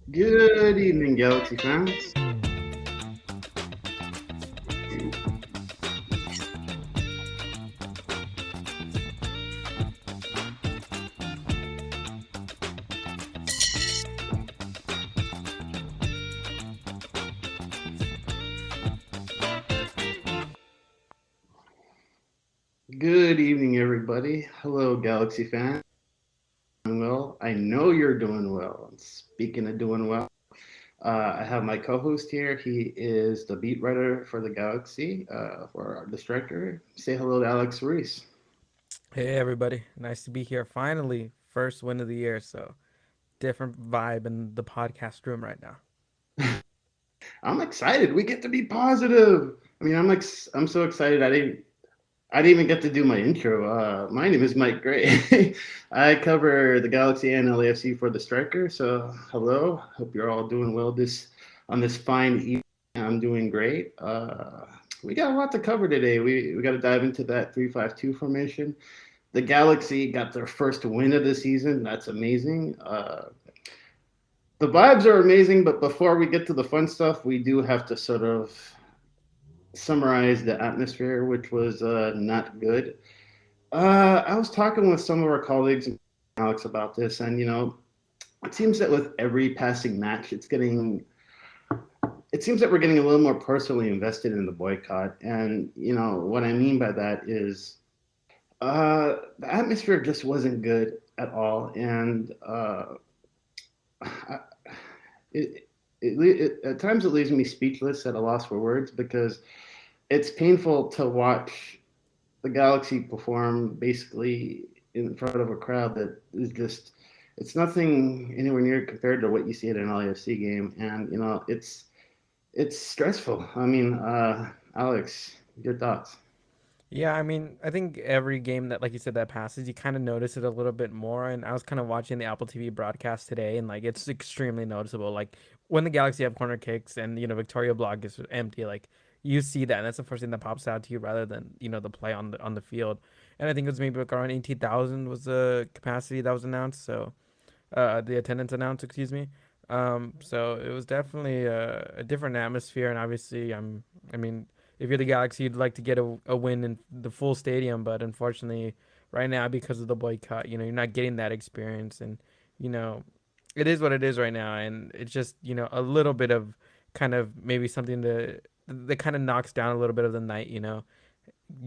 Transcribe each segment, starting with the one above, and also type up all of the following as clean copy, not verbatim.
Good evening, Galaxy fans. Good evening, everybody. Hello, Galaxy fans. Well, I know you're doing well. And speaking of doing well, I have my co-host here. He is the beat writer for the Galaxy, for the striker. Say hello to Alex Ruiz. Hey everybody, nice to be here. Finally, first win of the year, so different vibe in the podcast room right now. I'm excited. We get to be positive. I'm so excited. I didn't even get to do my intro. My name is Mike Gray. I cover the Galaxy and LAFC for the Striker. So, hello. Hope you're all doing well this fine evening. I'm doing great. We got a lot to cover today. We got to dive into that 3-5-2 formation. The Galaxy got their first win of the season. That's amazing. The vibes are amazing, but before we get to the fun stuff, we do have to sort of summarize the atmosphere, which was not good. I was talking with some of our colleagues, Alex, about this, and it seems that with every passing match, it seems that we're getting a little more personally invested in the boycott. And what I mean by that is the atmosphere just wasn't good at all, and it, at times it leaves me speechless at a loss for words because it's painful to watch the Galaxy perform basically in front of a crowd that is just it's nothing anywhere near compared to what you see at an LAFC game, and it's stressful. Alex, your thoughts? Yeah, I think every game that, like you said, that passes, you kind of notice it a little bit more. And I was kind of watching the Apple TV broadcast today, and like it's extremely noticeable. Like when the Galaxy have corner kicks and Victoria Block is empty, like you see that, and that's the first thing that pops out to you rather than the play on the field. And I think it was maybe like around 18,000 was the capacity that was announced. So the attendance announced, excuse me. So it was definitely a different atmosphere, and obviously, I mean, if you're the Galaxy, you'd like to get a win in the full stadium, but unfortunately, right now because of the boycott, you're not getting that experience, and you know, it is what it is right now, and it's just a little bit of kind of maybe something that kind of knocks down a little bit of the night.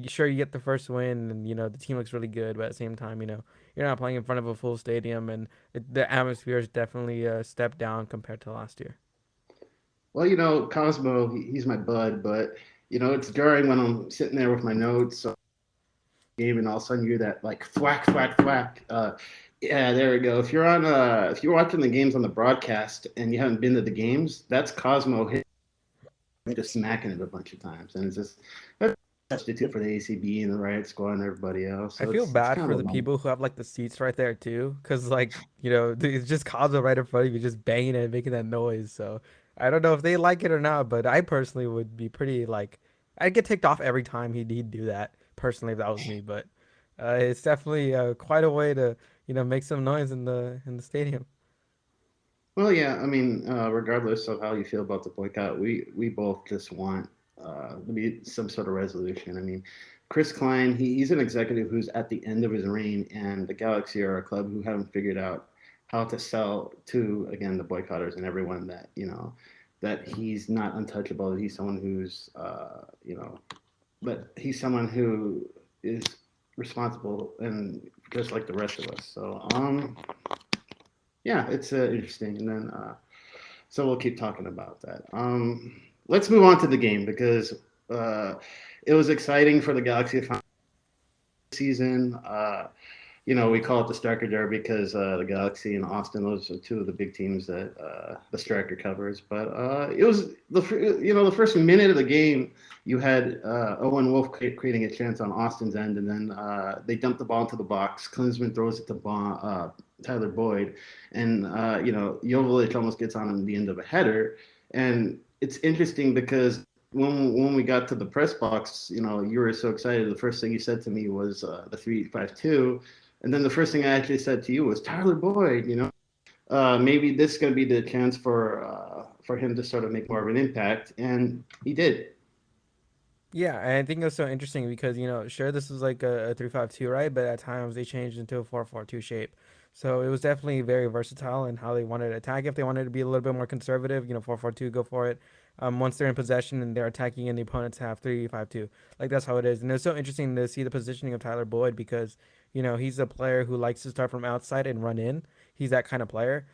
Sure you get the first win and the team looks really good, but at the same time you're not playing in front of a full stadium, and the atmosphere is definitely a step down compared to last year. Well, Cosmo, he's my bud, but it's jarring when I'm sitting there with my notes game, and all of a sudden you're that like thwack, thwack, thwack. Yeah, there we go. If you're watching the games on the broadcast and you haven't been to the games, that's Cosmo hit just smacking it a bunch of times, and it's just that's a substitute for the ACB and the Riot Squad and everybody else. I So feel it's bad kind for of a the bummer. people who have like the seats right there too, because like it's just Kaza right in front of you, just banging it and making that noise. So I don't know if they like it or not, but I personally would be pretty like I'd get ticked off every time he'd do that personally if that was me. But it's definitely quite a way to make some noise in the stadium. Well, yeah, regardless of how you feel about the boycott, we both just want to be some sort of resolution. Chris Klein, he's an executive who's at the end of his reign, and the Galaxy are a club who haven't figured out how to sell to, again, the boycotters and everyone that, that he's not untouchable, that he's someone who's, but he's someone who is responsible and just like the rest of us. So, yeah, it's interesting. And then, so we'll keep talking about that. Let's move on to the game because uh, it was exciting for the Galaxy season. We call it the Striker Derby because the Galaxy and Austin, those are two of the big teams that the Striker covers. But it was the first minute of the game, you had Owen Wolf creating a chance on Austin's end, and then they dump the ball into the box. Klinsmann throws it to Tyler Boyd, and Joveljic almost gets on him at the end of a header. And it's interesting because when we got to the press box, you were so excited. The first thing you said to me was the 3-5-2, and then the first thing I actually said to you was Tyler Boyd. maybe this is going to be the chance for him to sort of make more of an impact, and he did. Yeah, and I think it was so interesting because sure this was like a 3-5-2, right? But at times they changed into a 4-4-2 shape. So it was definitely very versatile in how they wanted to attack. If they wanted to be a little bit more conservative, 4-4-2, go for it. Once they're in possession and they're attacking in the opponent's half, 3-5-2, like that's how it is. And it's so interesting to see the positioning of Tyler Boyd because he's a player who likes to start from outside and run in. He's that kind of player.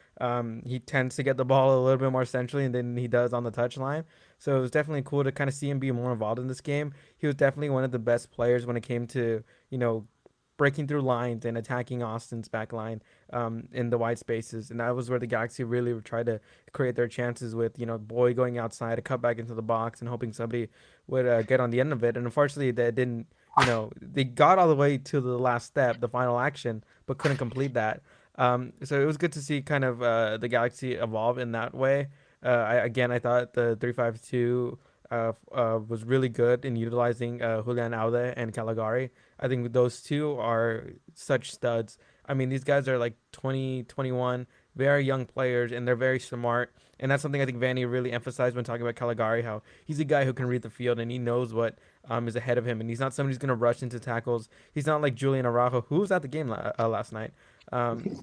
He tends to get the ball a little bit more centrally than he does on the touchline. So it was definitely cool to kind of see him be more involved in this game. He was definitely one of the best players when it came to, breaking through lines and attacking Austin's back line in the wide spaces. And that was where the Galaxy really tried to create their chances with, Boy going outside, a cut back into the box, and hoping somebody would get on the end of it. And unfortunately, that didn't, they got all the way to the last step, the final action, but couldn't complete that. So it was good to see kind of the Galaxy evolve in that way. I thought the 3-5-2 was really good in utilizing Julian Aude and Caligari. I think those two are such studs. I mean, these guys are like 20, 21, very young players, and they're very smart. And that's something I think Vanney really emphasized when talking about Caligari, how he's a guy who can read the field and he knows what is ahead of him. And he's not somebody who's going to rush into tackles. He's not like Julian Araujo, who was at the game last night,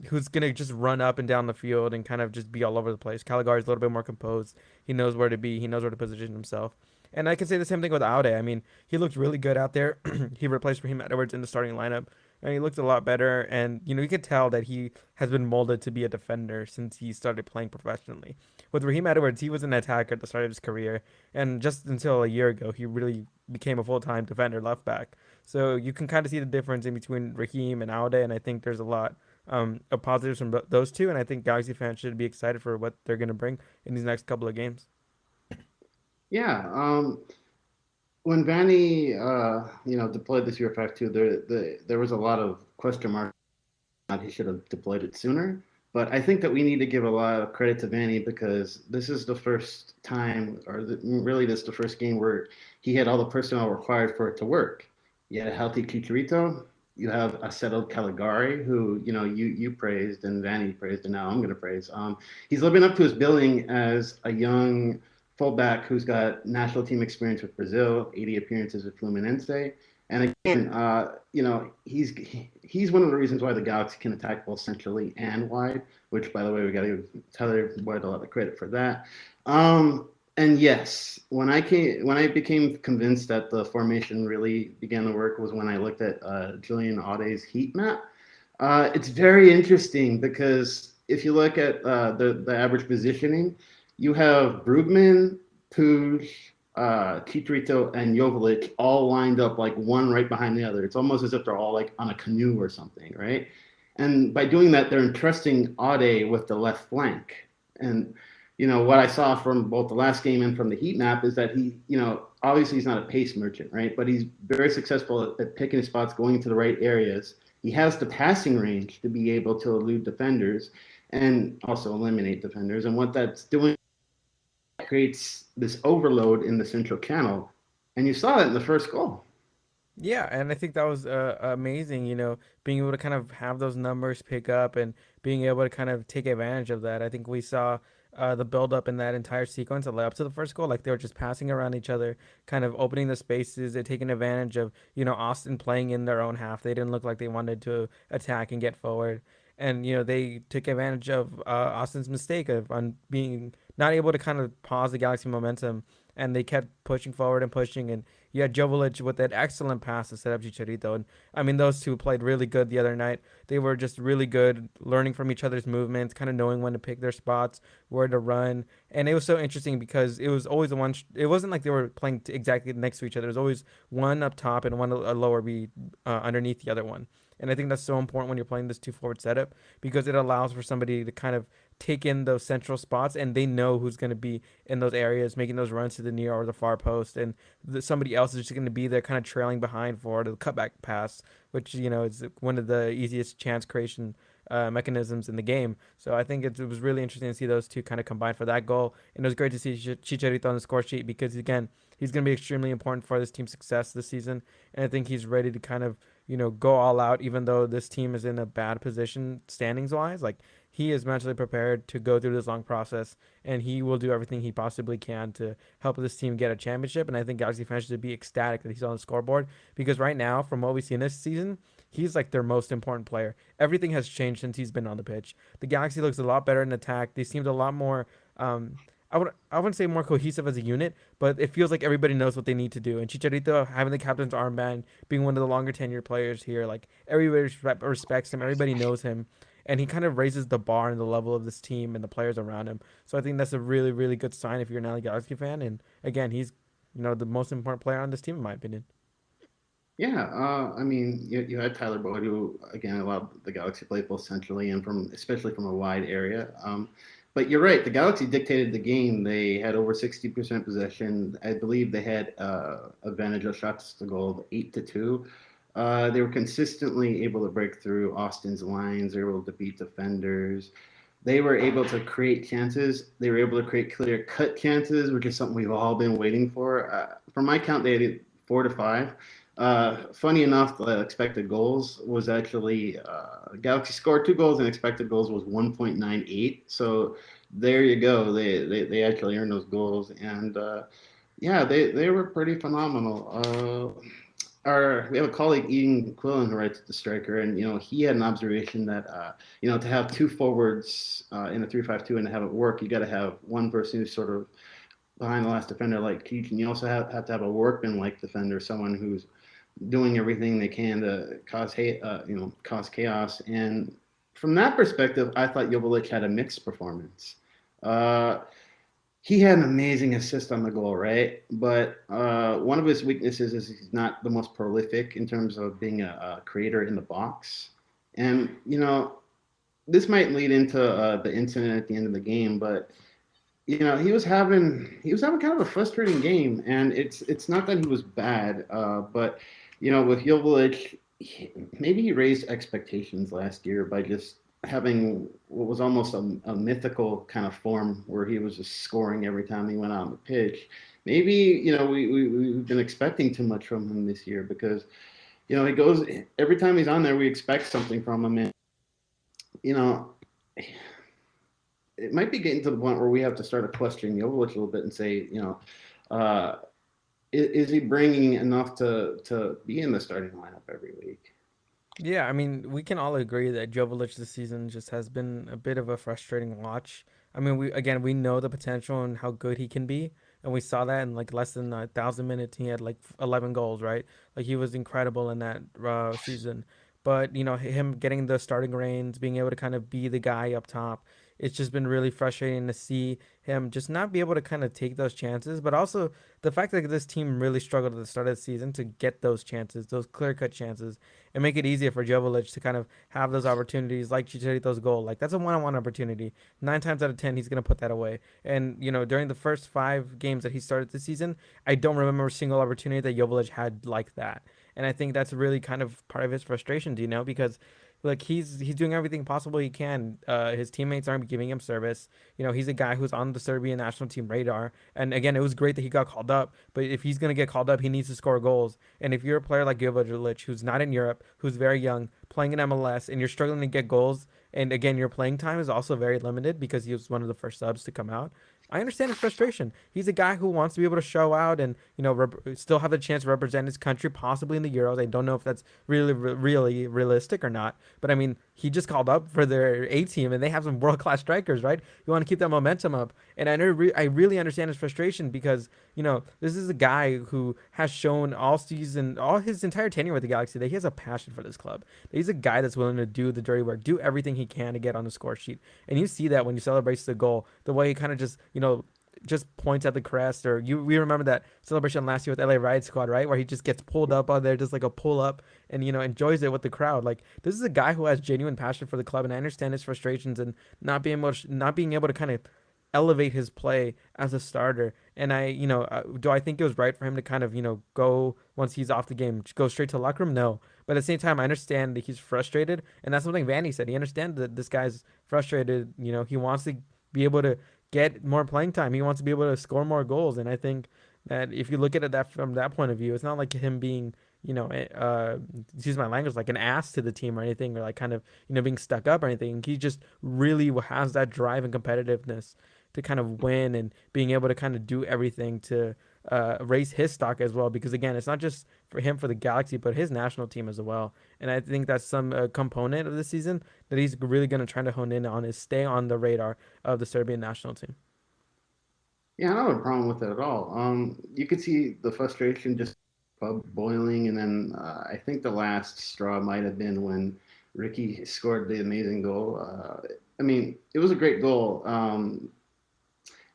who's going to just run up and down the field and kind of just be all over the place. Caligari's a little bit more composed. He knows where to be, he knows where to position himself. And I can say the same thing with Aude. I mean, he looked really good out there. He replaced Raheem Edwards in the starting lineup, and he looked a lot better. And you could tell that he has been molded to be a defender since he started playing professionally. With Raheem Edwards, he was an attacker at the start of his career, and just until a year ago, he really became a full-time defender, left back. So you can kind of see the difference in between Raheem and Aude, and I think there's a lot of positives from those two. And I think Galaxy fans should be excited for what they're going to bring in these next couple of games. Yeah. When Vanney, deployed this year 5-2, there was a lot of question marks. He should have deployed it sooner. But I think that we need to give a lot of credit to Vanney because this is the first time, really, this is the first game where he had all the personnel required for it to work. You had a healthy Chicharito. You have a settled Caligari, who you praised and Vanney praised, and now I'm going to praise. He's living up to his billing as a young fullback who's got national team experience with Brazil, 80 appearances with Fluminense. And again, he's one of the reasons why the Galaxy can attack both centrally and wide, which, by the way, we got to give Tyler Boyd a lot of credit for that. And yes, when I became convinced that the formation really began to work was when I looked at Julian Aude's heat map. It's very interesting because if you look at the average positioning, you have Brugman, Puig, Chicharito, and Joveljic all lined up like one right behind the other. It's almost as if they're all like on a canoe or something, right? And by doing that, they're entrusting Aude with the left flank. And what I saw from both the last game and from the heat map is that he, obviously he's not a pace merchant, right? But he's very successful at picking his spots, going to the right areas. He has the passing range to be able to elude defenders and also eliminate defenders. And what that's doing creates this overload in the central channel. And you saw that in the first goal. Yeah, and I think that was amazing, being able to kind of have those numbers pick up and being able to kind of take advantage of that. I think we saw the build up in that entire sequence that led up to the first goal. Like they were just passing around each other, kind of opening the spaces. They're taking advantage of, Austin playing in their own half. They didn't look like they wanted to attack and get forward. And, they took advantage of Austin's mistake of being not able to kind of pause the Galaxy momentum. And they kept pushing forward and pushing. And you had Joveljic with that excellent pass to set up Chicharito. And I mean, those two played really good the other night. They were just really good, learning from each other's movements, kind of knowing when to pick their spots, where to run. And it was so interesting because it was always the one. It wasn't like they were playing exactly next to each other. There was always one up top and one a lower B underneath the other one. And I think that's so important when you're playing this two forward setup because it allows for somebody to kind of take in those central spots and they know who's going to be in those areas, making those runs to the near or the far post. And somebody else is just going to be there kind of trailing behind for the cutback pass, which, is one of the easiest chance creation mechanisms in the game. So I think it was really interesting to see those two kind of combine for that goal. And it was great to see Chicharito on the score sheet because, again, he's going to be extremely important for this team's success this season. And I think he's ready to kind of go all out, even though this team is in a bad position standings wise. Like he is mentally prepared to go through this long process, and he will do everything he possibly can to help this team get a championship. And I think Galaxy fans should be ecstatic that he's on the scoreboard because right now, from what we've seen this season, he's like their most important player. Everything has changed since he's been on the pitch. The Galaxy looks a lot better in attack. They seemed a lot more. I wouldn't say more cohesive as a unit, but it feels like everybody knows what they need to do. And Chicharito having the captain's armband, being one of the longer tenure players here, like everybody respects him, everybody knows him, and he kind of raises the bar and the level of this team and the players around him. So I think that's a really really good sign if you're an LA Galaxy fan. And again, he's the most important player on this team in my opinion. Yeah, I mean, you had Tyler Boyd, who again allowed the Galaxy to play both centrally and from especially from a wide area. But you're right, the Galaxy dictated the game. They had over 60% possession. I believe they had advantage of shots to goal, 8-2. They were consistently able to break through Austin's lines. They were able to beat defenders. They were able to create chances. They were able to create clear cut chances, which is something we've all been waiting for. From my count, they had 4 to 5. Funny enough, the expected goals was actually Galaxy scored 2 goals and expected goals was 1.98. So there you go. They actually earned those goals, and yeah, they were pretty phenomenal. We have a colleague, Ian Quillen, who writes at the Striker, and he had an observation that to have two forwards in a 3-5-2 and to have it work, you got to have one person who's sort of behind the last defender like Keith, and you also have to have a workman like defender, someone who's doing everything they can to cause chaos. And from that perspective, I thought Jovic had a mixed performance. He had an amazing assist on the goal, right? But one of his weaknesses is he's not the most prolific in terms of being a creator in the box. And this might lead into the incident at the end of the game, but he was having kind of a frustrating game, and it's not that he was bad, but with Jovic, maybe he raised expectations last year by just having what was almost a mythical kind of form where he was just scoring every time he went out on the pitch. Maybe we've been expecting too much from him this year because he goes every time he's on there, we expect something from him, and it might be getting to the point where we have to start to question Jovic a little bit and say, uh, is he bringing enough to be in the starting lineup every week? Yeah, I mean, we can all agree that Jovic this season just has been a bit of a frustrating watch. I mean, we know the potential and how good he can be, and we saw that in like less than 1,000 minutes. He had like 11 goals, right? Like he was incredible in that season. But him getting the starting reins, being able to kind of be the guy up top, it's just been really frustrating to see him just not be able to kind of take those chances. But also the fact that this team really struggled at the start of the season to get those chances, those clear cut chances, and make it easier for Jovic to kind of have those opportunities like Chicharito's goal. Like that's a one-on-one opportunity. 9 times out of 10, he's gonna put that away. And during the first 5 games that he started this season, I don't remember a single opportunity that Jovic had like that. And I think that's really kind of part of his frustration, because like he's doing everything possible he can. His teammates aren't giving him service. He's a guy who's on the Serbian national team radar. And again, it was great that he got called up. But if he's gonna get called up, he needs to score goals. And if you're a player like Jovic, who's not in Europe, who's very young, playing in MLS, and you're struggling to get goals, and again, your playing time is also very limited because he was one of the first subs to come out. I understand his frustration. He's a guy who wants to be able to show out and still have the chance to represent his country, possibly in the Euros. I don't know if that's really realistic or not, but I mean, he just called up for their A team, and they have some world class strikers, right? You want to keep that momentum up, and I really understand his frustration because this is a guy who has shown all season, all his entire tenure with the Galaxy, that he has a passion for this club. That he's a guy that's willing to do the dirty work, do everything he can to get on the score sheet, and you see that when he celebrates the goal, the way he kind of just points at the crest. Or we remember that celebration last year with LA Riot Squad, right, where he just gets pulled up on there, just like a pull up, and enjoys it with the crowd. Like this is a guy who has genuine passion for the club, and I understand his frustrations and not being able to kind of elevate his play as a starter. And do I think it was right for him to kind of go once he's off the game, go straight to the locker room? No. But at the same time, I understand that he's frustrated, and that's something Vanney said. He understands that this guy's frustrated. He wants to be able to get more playing time. He wants to be able to score more goals. And I think that if you look at it that from that point of view, it's not like him being excuse my language, like an ass to the team or anything, or like kind of being stuck up or anything. He just really has that drive and competitiveness to kind of win and being able to kind of do everything to raise his stock as well. Because again, it's not just for him for the Galaxy, but his national team as well. And I think that's some component of the season that he's really going to try to hone in on is stay on the radar of the Serbian national team. Yeah, I don't have a problem with it at all. You could see the frustration just boiling, and then I think the last straw might have been when Ricky scored the amazing goal. I mean, it was a great goal,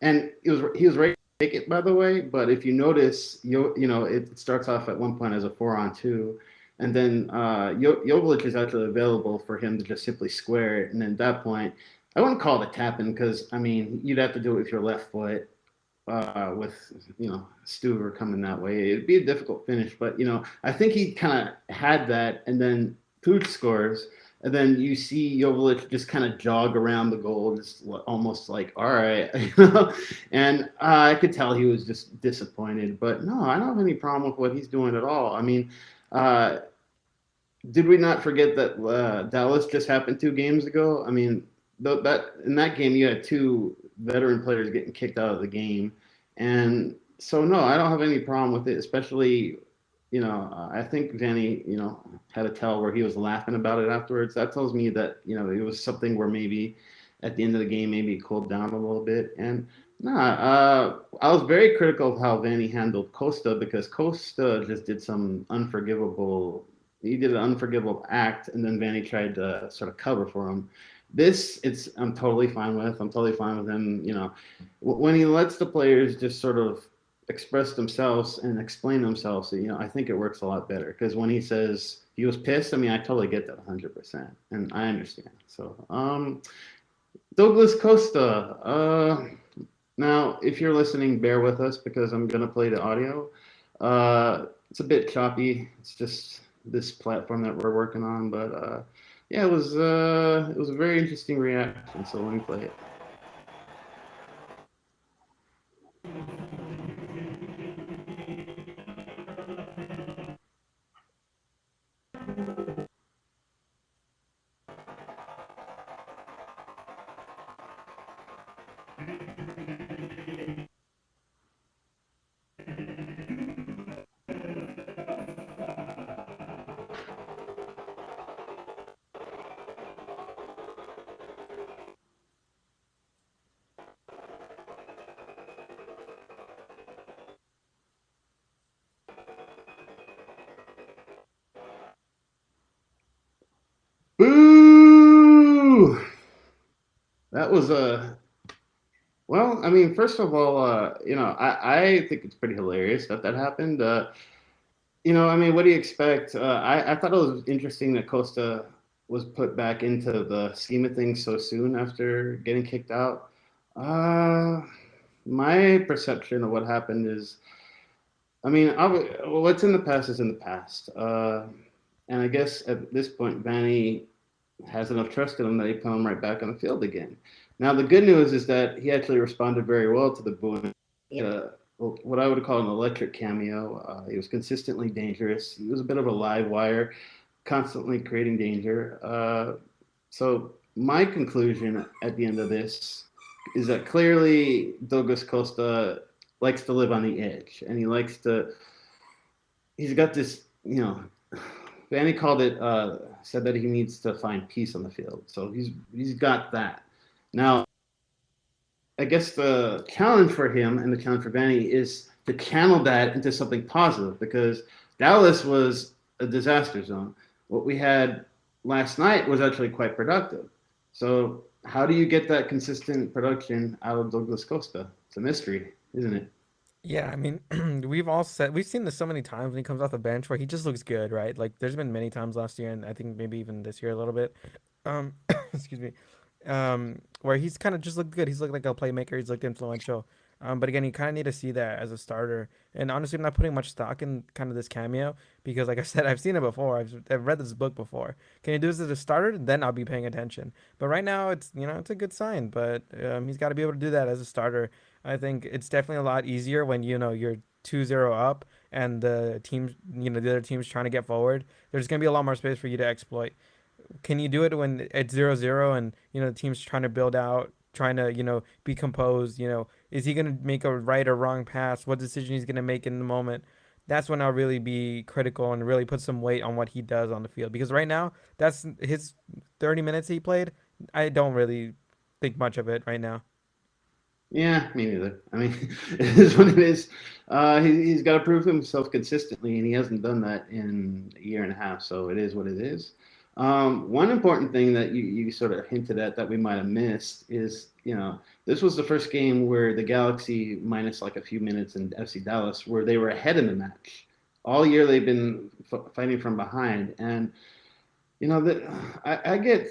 and he was ready to take it, by the way. But if you notice, it starts off at one point as a 4-on-2, and then Jovic is actually available for him to just simply square it, and then at that point, I wouldn't call it a tap in because I mean you'd have to do it with your left foot with Stuver coming that way. It'd be a difficult finish, but I think he kind of had that, and then Pooch scores, and then you see Jovic just kind of jog around the goal, just almost like, all right, and I could tell he was just disappointed. But no, I don't have any problem with what he's doing at all. I mean, uh, did we not forget that Dallas just happened 2 games ago? I mean, that in that game you had two veteran players getting kicked out of the game, and so no, I don't have any problem with it. Especially, I think Vanney, had a tell where he was laughing about it afterwards. That tells me that it was something where maybe at the end of the game maybe it cooled down a little bit. And nah, I was very critical of how Vanney handled Costa because Costa just did some unforgivable. He did an unforgivable act, and then Vanney tried to sort of cover for him. I'm totally fine with. I'm totally fine with him. When he lets the players just sort of express themselves and explain themselves, I think it works a lot better. Because when he says he was pissed, I mean, I totally get that 100%, and I understand. So, Douglas Costa. Now, if you're listening, bear with us because I'm gonna play the audio. It's a bit choppy. It's just this platform that we're working on, but yeah, it was a very interesting reaction. So let me play it. Boo! That was a well. I mean, first of all, I think it's pretty hilarious that happened. I mean, what do you expect? I thought it was interesting that Costa was put back into the scheme of things so soon after getting kicked out. Uh, my perception of what happened is, I mean, what's in the past is in the past. And I guess at this point, Vanney has enough trust in him that he put him right back on the field again. Now, the good news is that he actually responded very well to the booing. What I would call an electric cameo. He was consistently dangerous. He was a bit of a live wire, constantly creating danger. So my conclusion at the end of this is that clearly Douglas Costa likes to live on the edge, and he likes to. He's got this, Vanny called it. Said that he needs to find peace on the field. So he's got that. Now, I guess the challenge for him and the challenge for Vanney is to channel that into something positive because Dallas was a disaster zone. What we had last night was actually quite productive. So how do you get that consistent production out of Douglas Costa? It's a mystery, isn't it? Yeah, I mean, we've seen this so many times when he comes off the bench where he just looks good, right? Like there's been many times last year and I think maybe even this year a little bit. Excuse me. Where he's kind of just looked good. He's looked like a playmaker. He's looked influential. But again, you kind of need to see that as a starter. And honestly, I'm not putting much stock in kind of this cameo because, like I said, I've seen it before. I've read this book before. Can you do this as a starter? Then I'll be paying attention. But right now, it's a good sign. But he's got to be able to do that as a starter. I think it's definitely a lot easier when you're 2-0 up and the teams, the other teams trying to get forward, there's going to be a lot more space for you to exploit. Can you do it when it's 0-0 and the team's trying to build out, trying to be composed? Is he gonna make a right or wrong pass? What decision he's gonna make in the moment? That's when I'll really be critical and really put some weight on what he does on the field. Because right now, that's his 30 minutes he played. I don't really think much of it right now. Yeah, me neither. I mean, it is what it is. He's got to prove himself consistently, and he hasn't done that in a year and a half. So it is what it is. One important thing that you sort of hinted at that we might have missed is, this was the first game where the Galaxy, minus like a few minutes in FC Dallas, where they were ahead in the match. All year they've been fighting from behind, and that I get.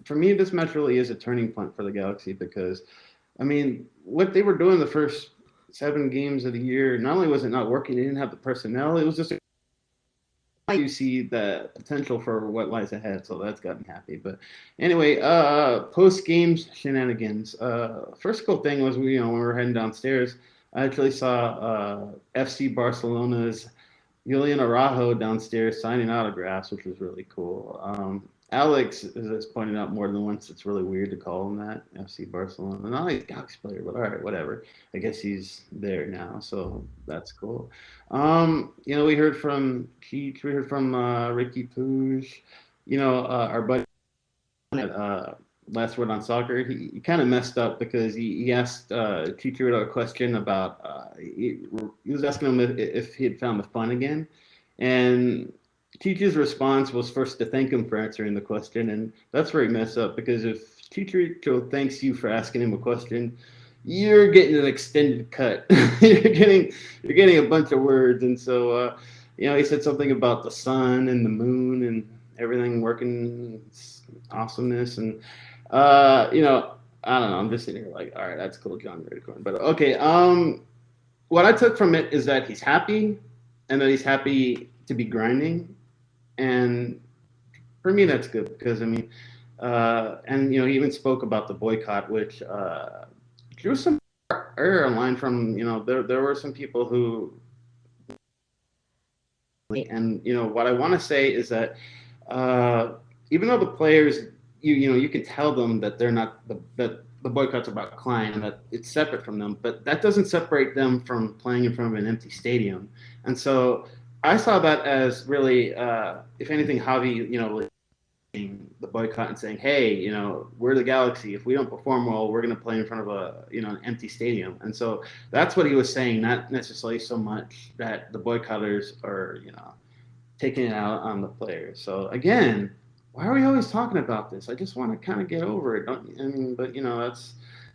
For me, this match really is a turning point for the Galaxy because, I mean, what they were doing the first 7 games of the year, not only was it not working, they didn't have the personnel. It was just you see the potential for what lies ahead, so that's got me happy. But anyway, post game shenanigans. First cool thing was when we were heading downstairs, I actually saw FC Barcelona's Julian Araujo downstairs signing autographs, which was really cool. Alex has pointed out more than once it's really weird to call him that, FC Barcelona. Not like a Galaxy player, but all right, whatever. I guess he's there now, so that's cool. We heard from Keach, we heard from Ricky Puig, our buddy last word on soccer. He kind of messed up because he asked Chicharito a question about he was asking him if he had found the fun again, and Chichi's response was first to thank him for answering the question, and that's where he messed up because if Chicharito thanks you for asking him a question, you're getting an extended cut. you're getting a bunch of words, and so he said something about the sun and the moon and everything working awesomeness, and I don't know. I'm just sitting here like, all right, that's cool, John Redcorn. But okay, what I took from it is that he's happy, and that he's happy to be grinding, and for me that's good because I mean, and he even spoke about the boycott, which drew some error online from there were some people who, and what I want to say is that even though the players, you can tell them that they're not that the boycott's about Klein and that it's separate from them, but that doesn't separate them from playing in front of an empty stadium. And so I saw that as really, if anything, Javi, the boycott and saying, hey, we're the Galaxy. If we don't perform well, we're going to play in front of an empty stadium. And so that's what he was saying, not necessarily so much that the boycotters are, taking it out on the players. So again, why are we always talking about this? I just want to kind of get over it. But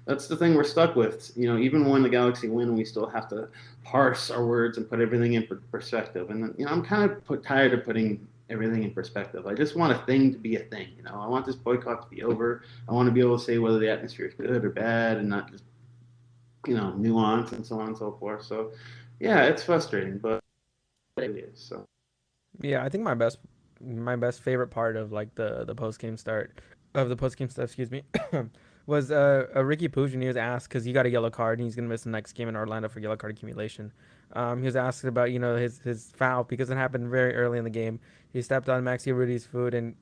that's the thing we're stuck with. Even when the Galaxy win, we still have to parse our words and put everything in perspective. And I'm kind of tired of putting everything in perspective. I just want a thing to be a thing. I want this boycott to be over. I want to be able to say whether the atmosphere is good or bad, and not just nuance and so on and so forth. So yeah, it's frustrating, but it is. So Yeah, I think my best favorite part of like the post game start of the post game stuff, excuse me, was Ricky Puig when he was asked because he got a yellow card and he's gonna miss the next game in Orlando for yellow card accumulation. He was asked about his foul because it happened very early in the game. He stepped on Maxi Rudy's foot, and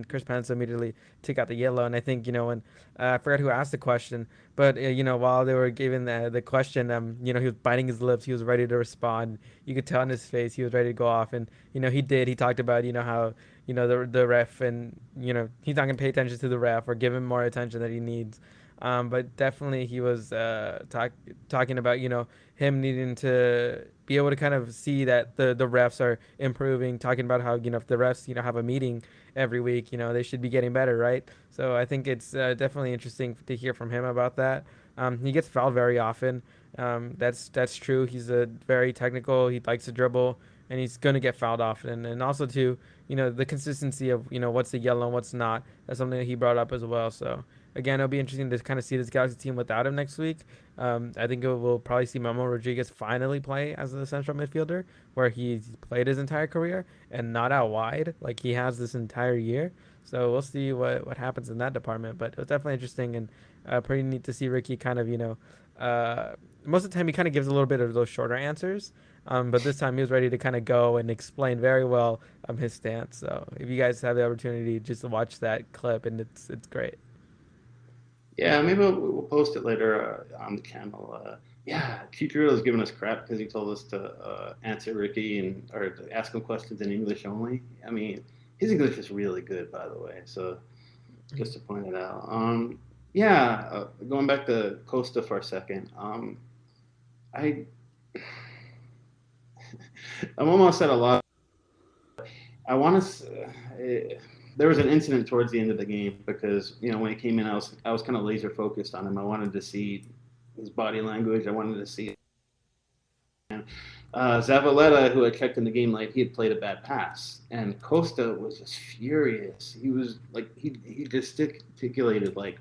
Chris Pensa immediately took out the yellow. And I think when I forgot who asked the question, but while they were giving the question, he was biting his lips. He was ready to respond. You could tell in his face he was ready to go off, and he did. He talked about how the ref, and he's not gonna pay attention to the ref or give him more attention that he needs. But definitely he was talking about him needing to be able to kind of see that the refs are improving. Talking about how if the refs have a meeting every week, they should be getting better, right? So I think it's definitely interesting to hear from him about that. He gets fouled very often. That's true. He's a very technical. He likes to dribble, and he's going to get fouled often. And also too, the consistency of what's the yellow and what's not. That's something that he brought up as well. So again, it'll be interesting to kind of see this Galaxy team without him next week. I think we'll probably see Memo Rodriguez finally play as a central midfielder, where he's played his entire career and not out wide like he has this entire year. So we'll see what happens in that department. But it was definitely interesting and pretty neat to see Ricky kind of most of the time he kind of gives a little bit of those shorter answers. But this time he was ready to kind of go and explain very well his stance. So if you guys have the opportunity, just to watch that clip, and it's great. Yeah, maybe we'll post it later on the channel. Yeah, Chicharito's giving us crap because he told us to answer Ricky or to ask him questions in English only. I mean, his English is really good, by the way. So just to point it out. Yeah, going back to Costa for a second. I I'm almost at a lot. I want to. There was an incident towards the end of the game because when he came in, I was kind of laser focused on him. I wanted to see his body language. I wanted to see. Zavaleta, who had checked in the game late, he had played a bad pass, and Costa was just furious. He was like he gesticulated like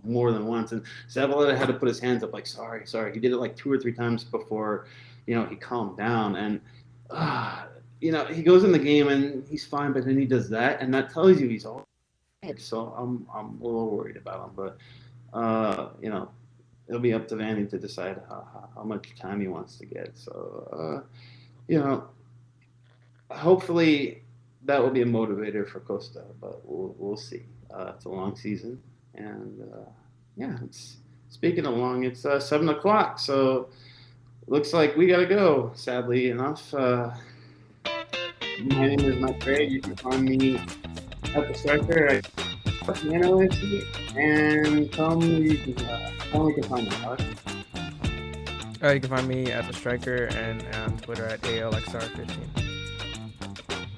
more than once, and Zavaleta had to put his hands up like sorry. He did it like 2 or 3 times before he calmed down, and he goes in the game and he's fine, but then he does that, and that tells you he's all right. So I'm a little worried about him, but it'll be up to Vanney to decide how much time he wants to get. So hopefully that will be a motivator for Costa, but we'll see. It's a long season, and speaking of long, it's 7 o'clock, so looks like we gotta go. Sadly enough. My name is Mike Gray. You can find me at the striker analyst, and tell me you can find me. Alex. You can find me at the striker and on Twitter at ALXR15.